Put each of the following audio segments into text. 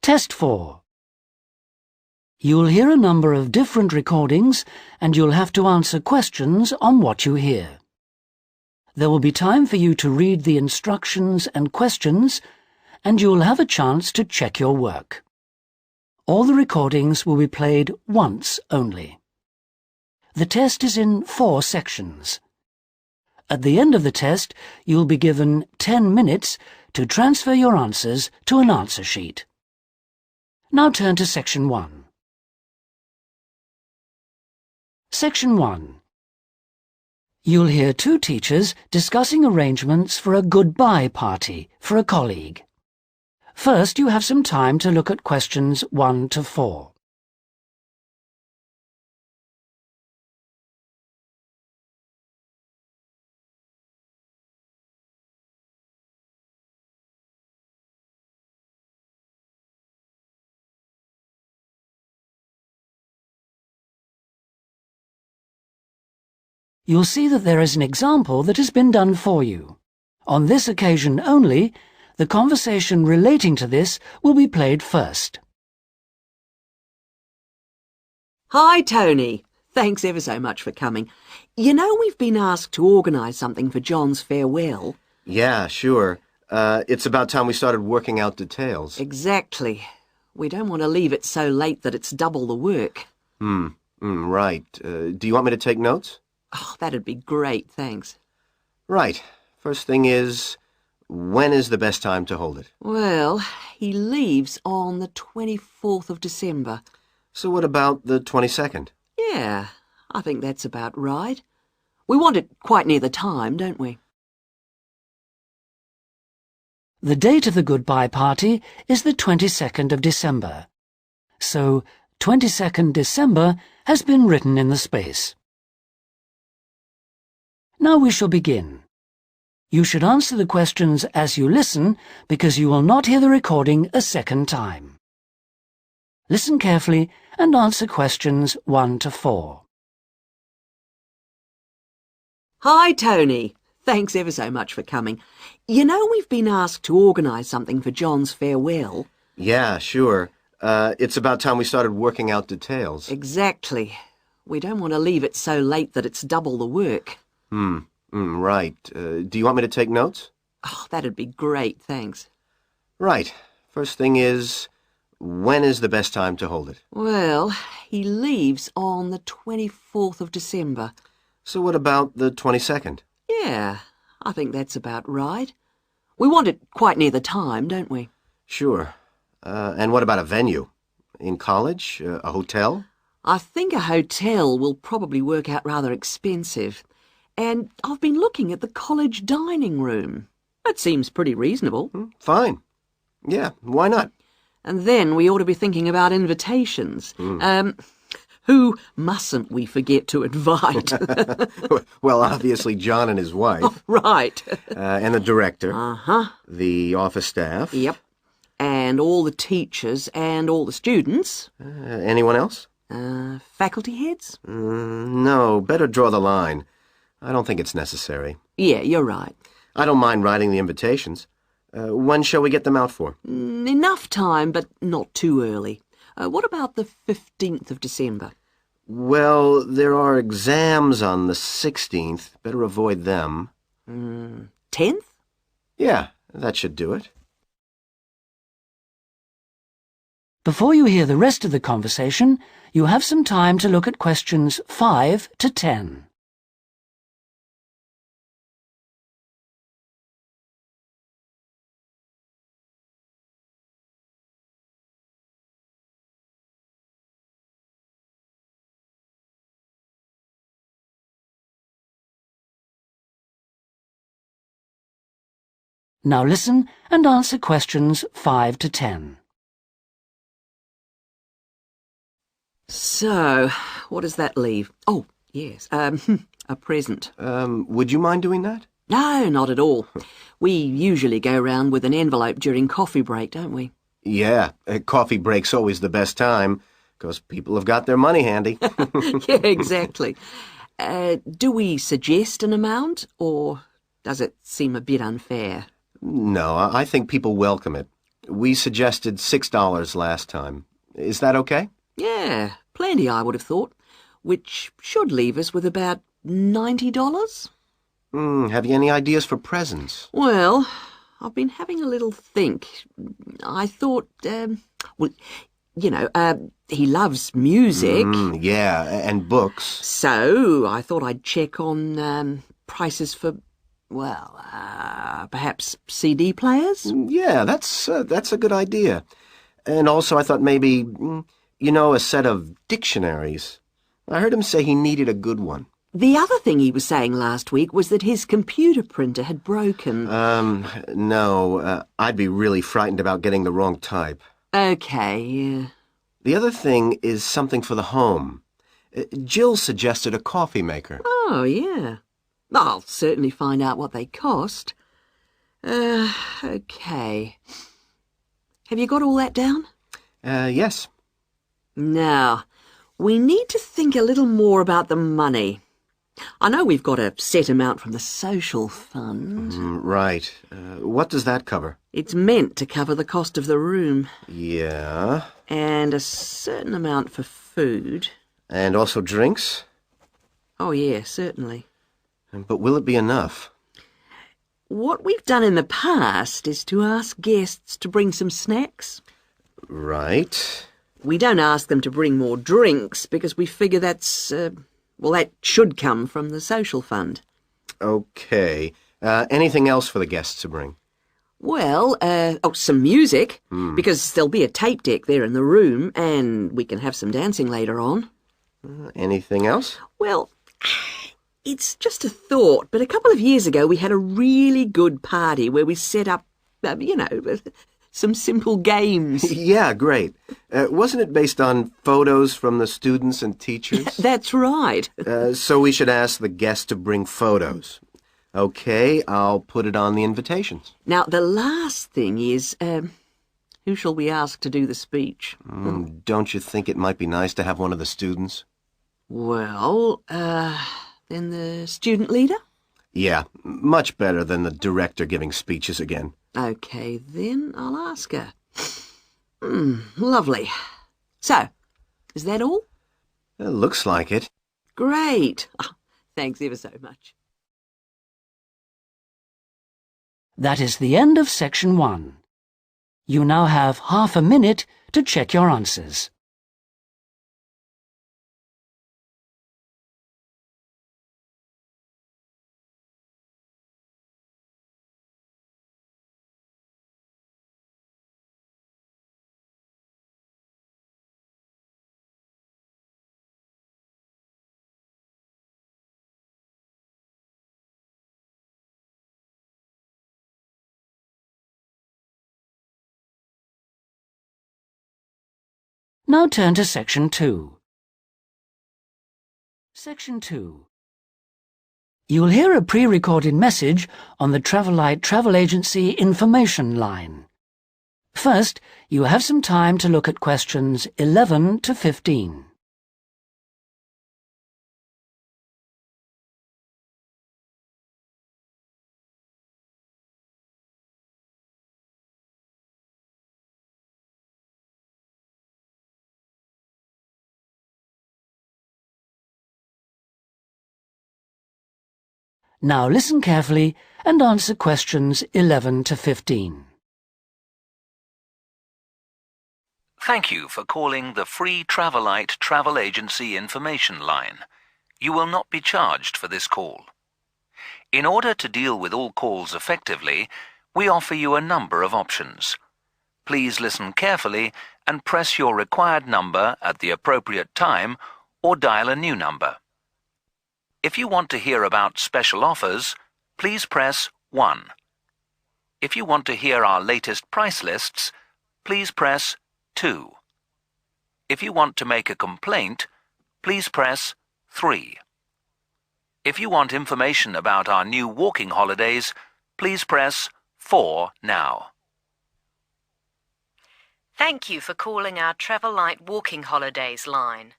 Test 4. You'll hear a number of different recordings and you'll have to answer questions on what you hear. There will be time for you to read the instructions and questions, and you'll have a chance to check your work. All the recordings will be played once only. The test is in 4 sections. At the end of the test, you'll be given 10 minutes to transfer your answers to an answer sheet. Now turn to Section 1. Section 1. You'll hear 2 teachers discussing arrangements for a goodbye party for a colleague. First, you have some time to look at questions 1 to 4. You'll see that there is an example that has been done for you. On this occasion only, the conversation relating to this will be played first. Hi, Tony. Thanks ever so much for coming. You know we've been asked to organise something for John's farewell. Yeah, sure. It's about time we started working out details. Exactly. We don't want to leave it so late that it's double the work. Right. Do you want me to take notes? Oh, that'd be great, thanks. Right. First thing is, when is the best time to hold it? Well, he leaves on the 24th of December. So what about the 22nd? Yeah, I think that's about right. We want it quite near the time, don't we? The date of the goodbye party is the 22nd of December. So, 22nd December has been written in the space. Now we shall begin. You should answer the questions as you listen because you will not hear the recording a second time. Listen carefully and answer questions 1 to 4. Hi, Tony. Thanks ever so much for coming. You know we've been asked to organise something for John's farewell. Yeah, sure. It's about time we started working out details. Exactly. We don't want to leave it so late that it's double the work. Right. Do you want me to take notes? Oh, that'd be great, thanks. Right. First thing is, when is the best time to hold it? Well, he leaves on the 24th of December. So what about the 22nd? Yeah, I think that's about right. We want it quite near the time, don't we? Sure. And what about a venue? In college? A hotel? I think a hotel will probably work out rather expensive. And I've been looking at the college dining room. That seems pretty reasonable. Fine. Yeah, why not? And then we ought to be thinking about invitations. Who mustn't we forget to invite? Well, obviously John and his wife. Oh, right. And the director. Uh-huh. The office staff. Yep. And all the teachers and all the students. Anyone else? Faculty heads? No, better draw the line. I don't think it's necessary. Yeah, you're right. I don't mind writing the invitations. When shall we get them out for? Enough time, but not too early. What about the 15th of December? Well, there are exams on the 16th. Better avoid them. 10th? Yeah, that should do it. Before you hear the rest of the conversation, you have some time to look at questions 5 to 10. Now listen and answer questions 5 to 10. So, what does that leave? Oh, yes, a present. Would you mind doing that? No, not at all. We usually go round with an envelope during coffee break, don't we? Yeah, coffee break's always the best time, because people have got their money handy. Yeah, exactly. Do we suggest an amount, or does it seem a bit unfair? No, I think people welcome it. We suggested $6 last time. Is that okay? Yeah, plenty, I would have thought, which should leave us with about $90. Have you any ideas for presents? Well, I've been having a little think. I thought, well, he loves music. Yeah, and books. So I thought I'd check on prices for, perhaps CD players? Yeah, that's a good idea. And also I thought maybe, a set of dictionaries. I heard him say he needed a good one. The other thing he was saying last week was that his computer printer had broken. No, I'd be really frightened about getting the wrong type. Okay, yeah. The other thing is something for the home. Jill suggested a coffee maker. Oh, yeah. I'll certainly find out what they cost. Okay. Have you got all that down? Yes. Now, we need to think a little more about the money. I know we've got a set amount from the social fund. Right. What does that cover? It's meant to cover the cost of the room. Yeah. And a certain amount for food. And also drinks? Oh, yeah, certainly. But will it be enough? What we've done in the past is to ask guests to bring some snacks. Right. We don't ask them to bring more drinks because we figure that should come from the social fund. Okay. Anything else for the guests to bring? Well, some music, because there'll be a tape deck there in the room, and we can have some dancing later on. Anything else? Well, it's just a thought, but a couple of years ago we had a really good party where we set up, some simple games. Yeah, great. Wasn't it based on photos from the students and teachers? That's right. So we should ask the guests to bring photos. Okay, I'll put it on the invitations. Now, the last thing is, who shall we ask to do the speech? Don't you think it might be nice to have one of the students? Well, then the student leader? Yeah, much better than the director giving speeches again. Okay, then I'll ask her. Lovely. So, is that all? Looks like it. Great. Oh, thanks ever so much. That is the end of section 1. You now have half a minute to check your answers. Now turn to section 2. Section 2. You'll hear a pre-recorded message on the Travelite Travel Agency information line. First, you have some time to look at questions 11 to 15. Now listen carefully and answer questions 11 to 15. Thank you for calling the free Travelite Travel Agency information line. You will not be charged for this call. In order to deal with all calls effectively, we offer you a number of options. Please listen carefully and press your required number at the appropriate time or dial a new number. If you want to hear about special offers, please press 1. If you want to hear our latest price lists, please press 2. If you want to make a complaint, please press 3. If you want information about our new walking holidays, please press 4 now. Thank you for calling our Travelite Walking Holidays line.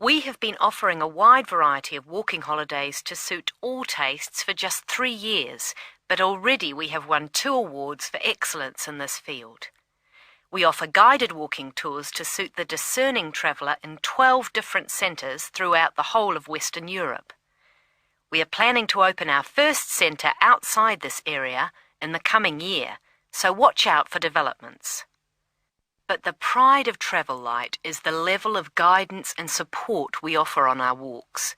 We have been offering a wide variety of walking holidays to suit all tastes for just 3 years, but already we have won 2 awards for excellence in this field. We offer guided walking tours to suit the discerning traveller in 12 different centres throughout the whole of Western Europe. We are planning to open our first centre outside this area in the coming year, so watch out for developments. But the pride of Travel Light is the level of guidance and support we offer on our walks.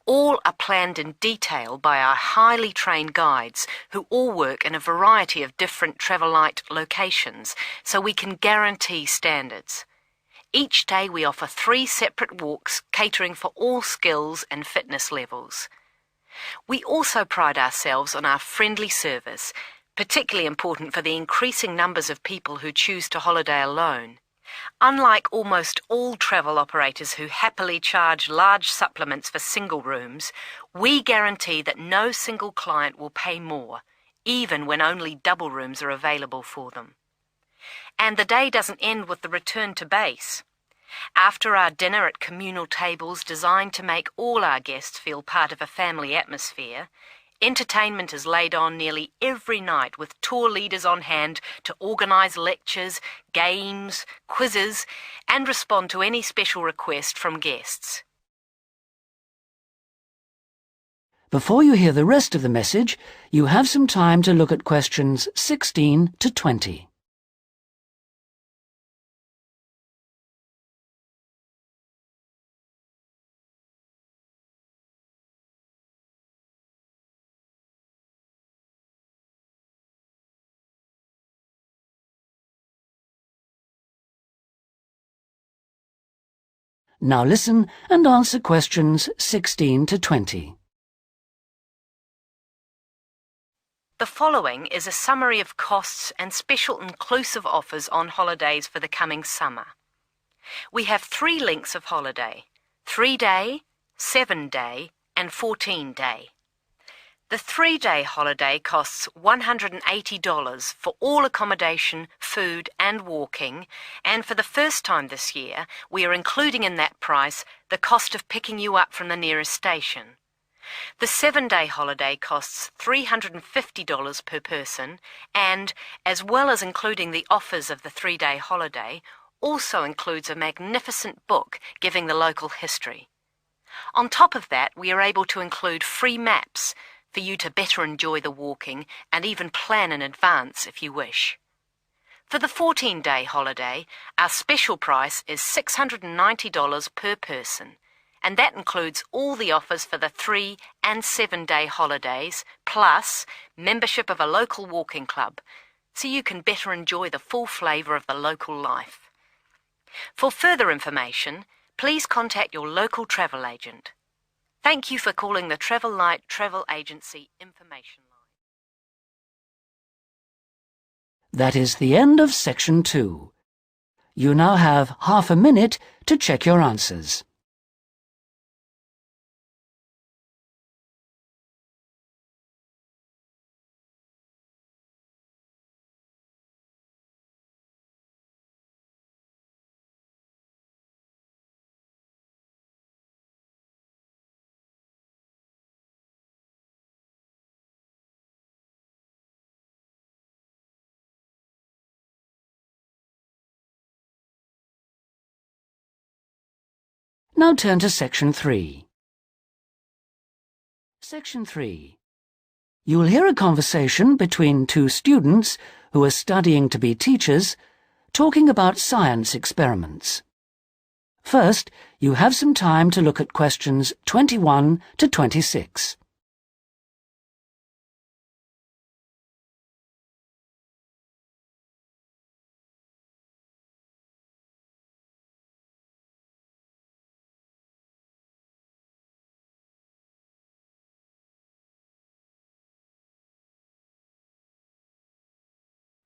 All are planned in detail by our highly trained guides who all work in a variety of different Travel Light locations, so we can guarantee standards. Each day we offer 3 separate walks catering for all skills and fitness levels. We also pride ourselves on our friendly service, particularly important for the increasing numbers of people who choose to holiday alone. Unlike almost all travel operators who happily charge large supplements for single rooms, we guarantee that no single client will pay more, even when only double rooms are available for them. And the day doesn't end with the return to base. After our dinner at communal tables designed to make all our guests feel part of a family atmosphere, entertainment is laid on nearly every night with tour leaders on hand to organise lectures, games, quizzes, and respond to any special request from guests. Before you hear the rest of the message, you have some time to look at questions 16 to 20. Now listen and answer questions 16 to 20. The following is a summary of costs and special inclusive offers on holidays for the coming summer. We have 3 lengths of holiday: 3-day, 7-day and 14-day. The 3-day holiday costs $180 for all accommodation, food and walking, and for the first time this year, we are including in that price the cost of picking you up from the nearest station. The 7-day holiday costs $350 per person and, as well as including the offers of the 3-day holiday, also includes a magnificent book giving the local history. On top of that, we are able to include free maps for you to better enjoy the walking and even plan in advance if you wish. For the 14-day holiday, our special price is $690 per person, and that includes all the offers for the 3- and 7-day holidays, plus membership of a local walking club, so you can better enjoy the full flavour of the local life. For further information, please contact your local travel agent. Thank you for calling the Travel Light Travel Agency Information Line. That is the end of section 2. You now have half a minute to check your answers. Now turn to Section 3. Section 3. You will hear a conversation between 2 students who are studying to be teachers, talking about science experiments. First, you have some time to look at questions 21 to 26.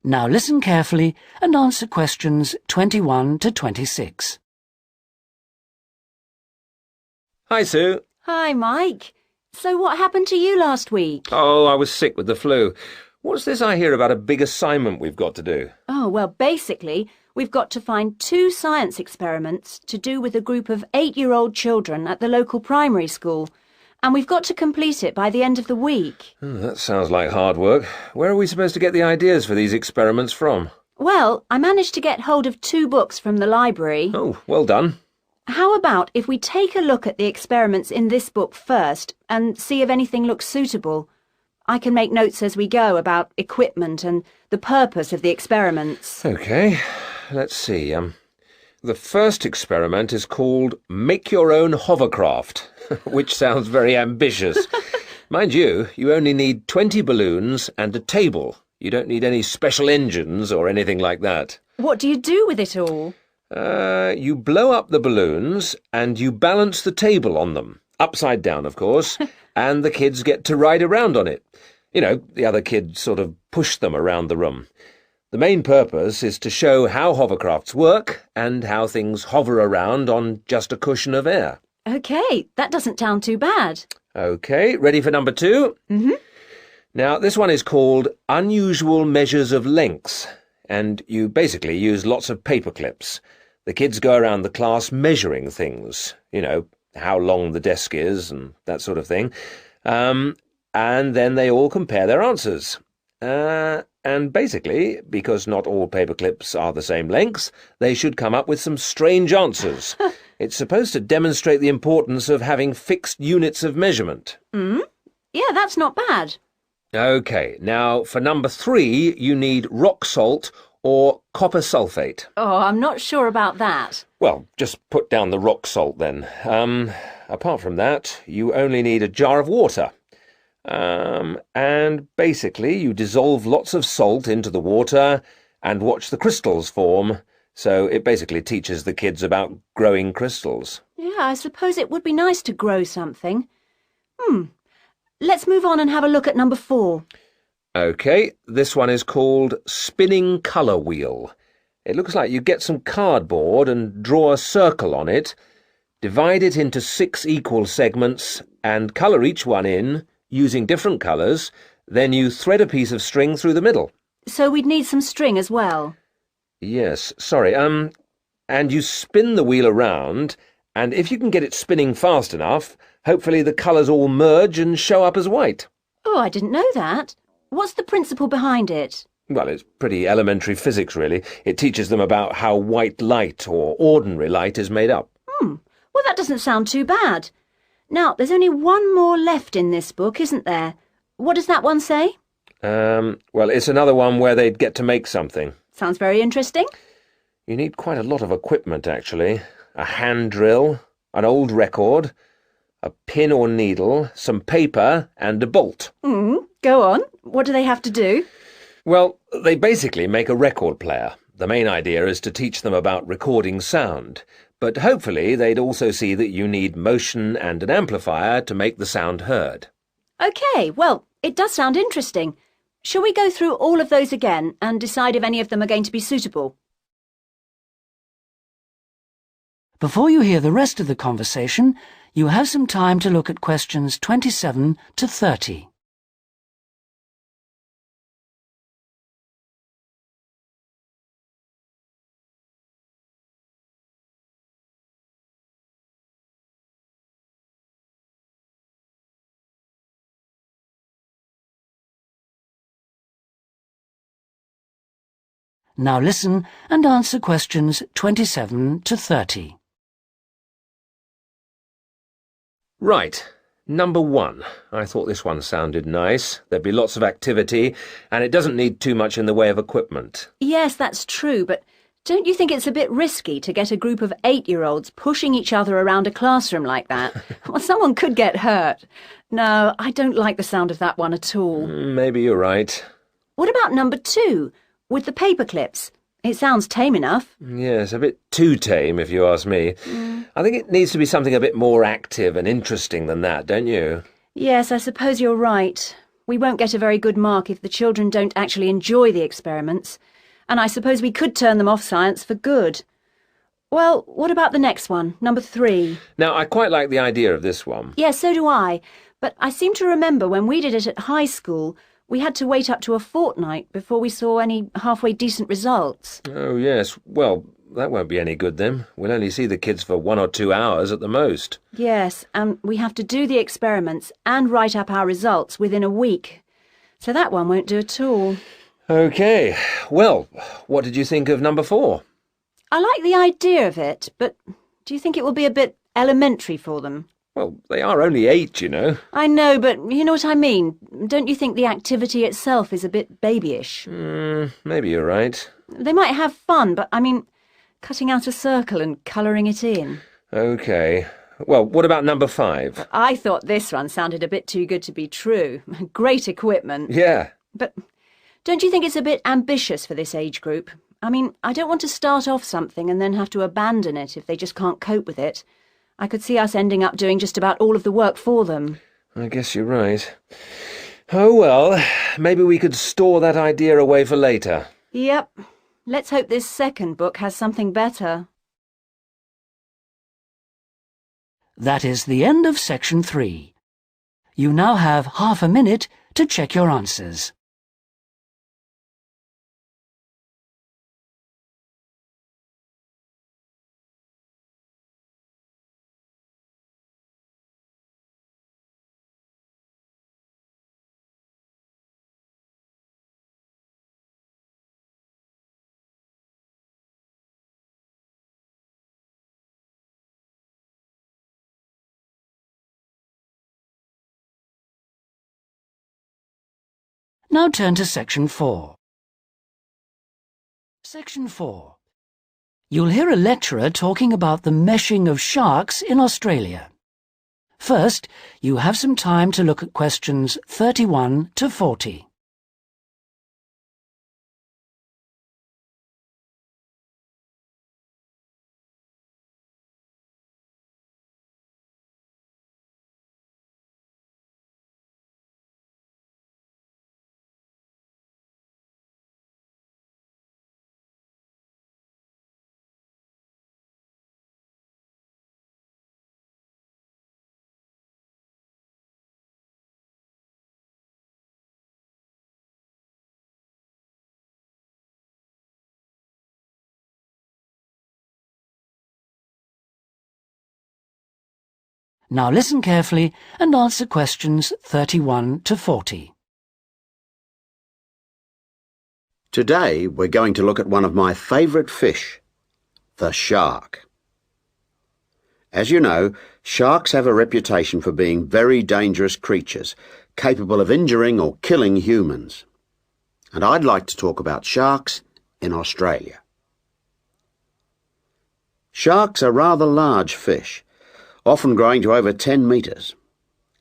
Now listen carefully and answer questions 21 to 26. Hi, Sue. Hi, Mike. So what happened to you last week? Oh, I was sick with the flu. What's this I hear about a big assignment we've got to do? Oh, well, basically, we've got to find 2 science experiments to do with a group of 8-year-old children at the local primary school. and we've got to complete it by the end of the week. That sounds like hard work. Where are we supposed to get the ideas for these experiments from? Well, I managed to get hold of 2 books from the library. Oh, well done. How about if we take a look at the experiments in this book first and see if anything looks suitable? I can make notes as we go about equipment and the purpose of the experiments. OK, let's see. The first experiment is called Make Your Own Hovercraft, which sounds very ambitious. Mind you, you only need 20 balloons and a table. You don't need any special engines or anything like that. What do you do with it all? You blow up the balloons and you balance the table on them, upside down, of course, and the kids get to ride around on it. You know, the other kids sort of push them around the room. The main purpose is to show how hovercrafts work and how things hover around on just a cushion of air. OK, that doesn't sound too bad. OK, ready for number 2? Mm-hmm. Now, this one is called Unusual Measures of Lengths, and you basically use lots of paper clips. The kids go around the class measuring things, you know, how long the desk is and that sort of thing, and then they all compare their answers. And basically, because not all paper clips are the same length, they should come up with some strange answers. It's supposed to demonstrate the importance of having fixed units of measurement. Yeah, that's not bad. OK, now for number 3, you need rock salt or copper sulfate. Oh, I'm not sure about that. Well, just put down the rock salt then. Apart from that, you only need a jar of water. And basically you dissolve lots of salt into the water and watch the crystals form. So it basically teaches the kids about growing crystals. Yeah, I suppose it would be nice to grow something. Let's move on and have a look at number 4. OK, this one is called Spinning Colour Wheel. It looks like you get some cardboard and draw a circle on it, divide it into 6 equal segments and colour each one in using different colours, then you thread a piece of string through the middle. So we'd need some string as well. Yes, sorry, and you spin the wheel around, and if you can get it spinning fast enough, hopefully the colours all merge and show up as white. Oh, I didn't know that. What's the principle behind it? Well, it's pretty elementary physics, really. It teaches them about how white light or ordinary light is made up. Well, that doesn't sound too bad. Now, there's only one more left in this book, isn't there? What does that one say? Well, it's another one where they'd get to make something. Sounds very interesting. You need quite a lot of equipment, actually. A hand drill, an old record, a pin or needle, some paper, and a bolt. Go on. What do they have to do? Well, they basically make a record player. The main idea is to teach them about recording sound, but hopefully they'd also see that you need motion and an amplifier to make the sound heard. OK, well, it does sound interesting. Shall we go through all of those again and decide if any of them are going to be suitable? Before you hear the rest of the conversation, you have some time to look at questions 27 to 30. Now listen and answer questions 27 to 30. Right, number 1. I thought this one sounded nice. There'd be lots of activity, and it doesn't need too much in the way of equipment. Yes, that's true, but don't you think it's a bit risky to get a group of 8-year-olds pushing each other around a classroom like that? Well, someone could get hurt. No, I don't like the sound of that one at all. Maybe you're right. What about number 2, with the paper clips? It sounds tame enough. Yes, a bit too tame, if you ask me. I think it needs to be something a bit more active and interesting than that, don't you? Yes, I suppose you're right. We won't get a very good mark if the children don't actually enjoy the experiments. And I suppose we could turn them off science for good. Well, what about the next one, number 3? Now, I quite like the idea of this one. Yes, so do I. But I seem to remember when we did it at high school, we had to wait up to a fortnight before we saw any halfway decent results. Oh, yes. Well, that won't be any good then. We'll only see the kids for 1 or 2 hours at the most. Yes, and we have to do the experiments and write up our results within a week. So that one won't do at all. OK. Well, what did you think of number 4? I like the idea of it, but do you think it will be a bit elementary for them? Well, they are only 8, you know. I know, but you know what I mean. Don't you think the activity itself is a bit babyish? Maybe you're right. They might have fun, but I mean, cutting out a circle and colouring it in. OK. Well, what about number 5? I thought this one sounded a bit too good to be true. Great equipment. Yeah. But don't you think it's a bit ambitious for this age group? I mean, I don't want to start off something and then have to abandon it if they just can't cope with it. I could see us ending up doing just about all of the work for them. I guess you're right. Oh, well, maybe we could store that idea away for later. Yep. Let's hope this second book has something better. That is the end of section 3. You now have half a minute to check your answers. Now turn to section 4. Section 4. You'll hear a lecturer talking about the meshing of sharks in Australia. First, you have some time to look at questions 31 to 40. Now listen carefully and answer questions 31 to 40. Today we're going to look at one of my favourite fish, the shark. As you know, sharks have a reputation for being very dangerous creatures, capable of injuring or killing humans. And I'd like to talk about sharks in Australia. Sharks are rather large fish, often growing to over 10 metres,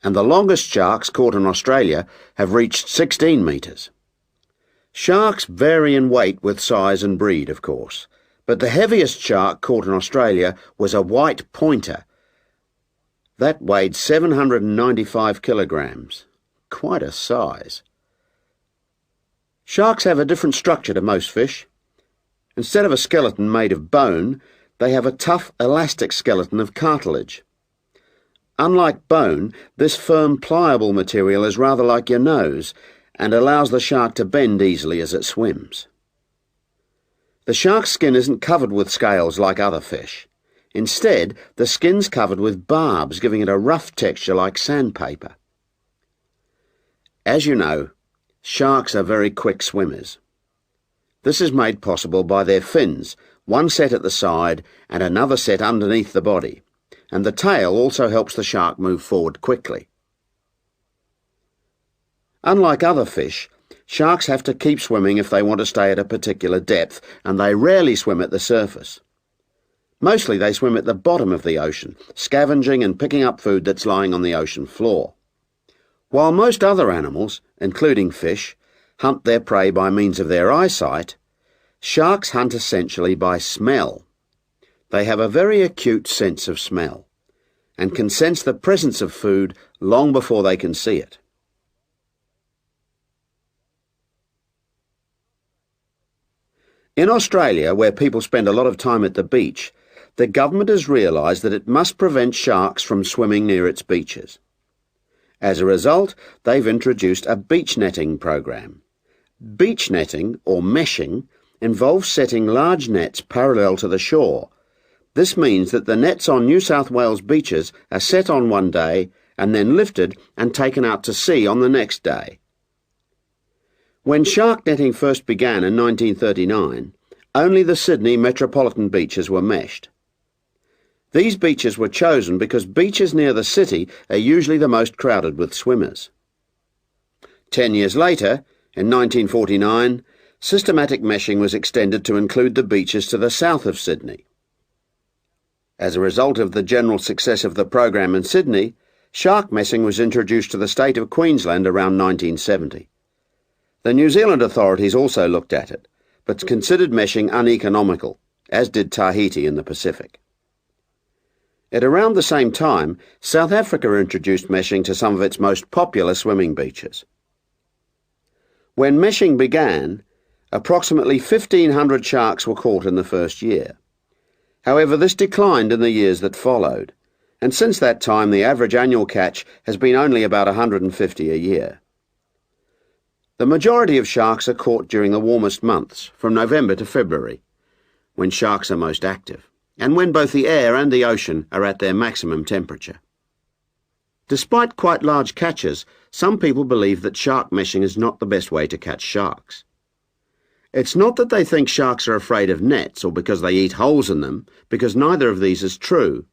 and the longest sharks caught in Australia have reached 16 metres. Sharks vary in weight with size and breed, of course, but the heaviest shark caught in Australia was a white pointer. That weighed 795 kilograms. Quite a size. Sharks have a different structure to most fish. Instead of a skeleton made of bone, they have a tough, elastic skeleton of cartilage. Unlike bone, this firm, pliable material is rather like your nose and allows the shark to bend easily as it swims. The shark's skin isn't covered with scales like other fish. Instead, the skin's covered with barbs, giving it a rough texture like sandpaper. As you know, sharks are very quick swimmers. This is made possible by their fins, one set at the side and another set underneath the body, and the tail also helps the shark move forward quickly. Unlike other fish, sharks have to keep swimming if they want to stay at a particular depth, and they rarely swim at the surface. Mostly they swim at the bottom of the ocean, scavenging and picking up food that's lying on the ocean floor. While most other animals, including fish, hunt their prey by means of their eyesight, sharks hunt essentially by smell. They have a very acute sense of smell and can sense the presence of food long before they can see it. In Australia, where people spend a lot of time at the beach, the government has realised that it must prevent sharks from swimming near its beaches. As a result, they've introduced a beach netting program. Beach netting, or meshing, involves setting large nets parallel to the shore. This means that the nets on New South Wales beaches are set on one day and then lifted and taken out to sea on the next day. When shark netting first began in 1939, only the Sydney metropolitan beaches were meshed. These beaches were chosen because beaches near the city are usually the most crowded with swimmers. 10 years later, in 1949, systematic meshing was extended to include the beaches to the south of Sydney. As a result of the general success of the program in Sydney, shark meshing was introduced to the state of Queensland around 1970. The New Zealand authorities also looked at it, but considered meshing uneconomical, as did Tahiti in the Pacific. At around the same time, South Africa introduced meshing to some of its most popular swimming beaches. When meshing began, approximately 1,500 sharks were caught in the first year. However, this declined in the years that followed, and since that time the average annual catch has been only about 150 a year. The majority of sharks are caught during the warmest months, from November to February, when sharks are most active, and when both the air and the ocean are at their maximum temperature. Despite quite large catches, some people believe that shark meshing is not the best way to catch sharks. It's not that they think sharks are afraid of nets or because they eat holes in them, because neither of these is true.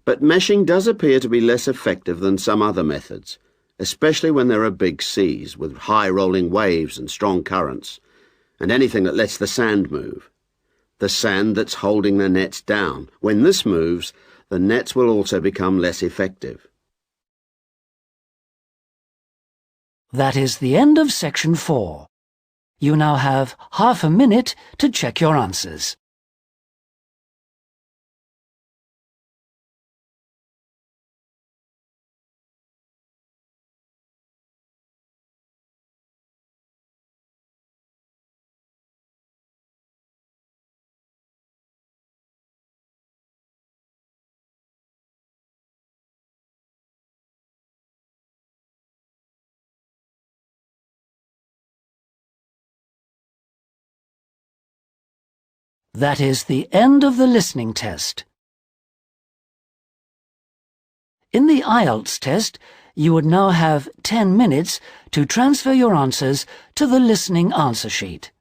But meshing does appear to be less effective than some other methods, especially when there are big seas with high rolling waves and strong currents, and anything that lets the sand move. The sand that's holding the nets down. When this moves, the nets will also become less effective. That is the end of section 4. You now have half a minute to check your answers. That is the end of the listening test. In the IELTS test, you would now have 10 minutes to transfer your answers to the listening answer sheet.